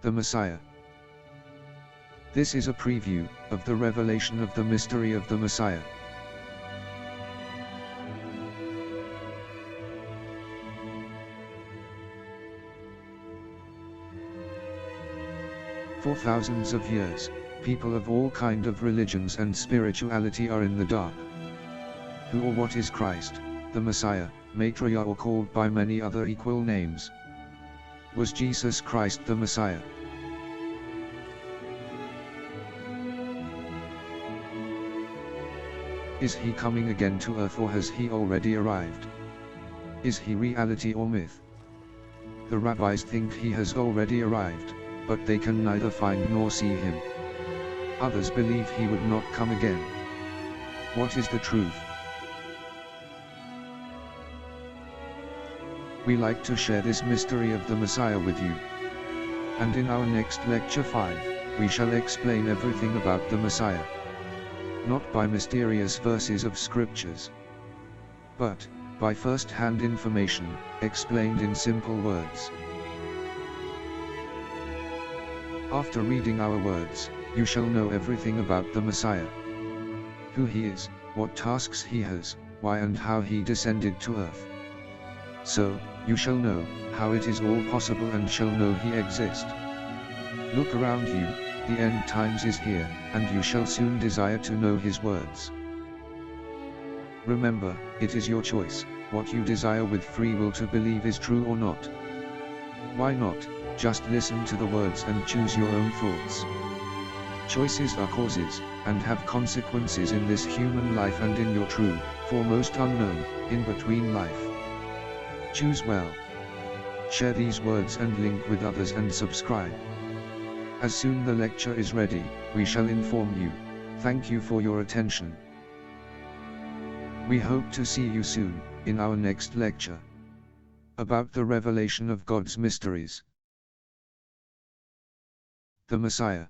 The Messiah. This is a preview of the revelation of the mystery of the Messiah. For thousands of years, people of all kind of religions and spirituality are in the dark. Who or what is Christ, the Messiah, Maitreya, or called by many other equal names? Was Jesus Christ the Messiah? Is he coming again to earth, or has he already arrived? Is he reality or myth? The rabbis think he has already arrived, but they can neither find nor see him. Others believe he would not come again. What is the truth? We like to share this mystery of the Messiah with you. And in our next lecture 5, we shall explain everything about the Messiah. Not by mysterious verses of scriptures, but by first-hand information, explained in simple words. After reading our words, you shall know everything about the Messiah. Who he is, what tasks he has, why and how he descended to earth. So, you shall know how it is all possible and shall know he exists. Look around you, the end times is here, and you shall soon desire to know his words. Remember, it is your choice, what you desire with free will to believe is true or not. Why not, just listen to the words and choose your own thoughts. Choices are causes, and have consequences in this human life and in your true, foremost unknown, in-between life. Choose well. Share these words and link with others and subscribe. As soon the lecture is ready, we shall inform you. Thank you for your attention. We hope to see you soon, in our next lecture. About the revelation of God's mysteries. The Messiah.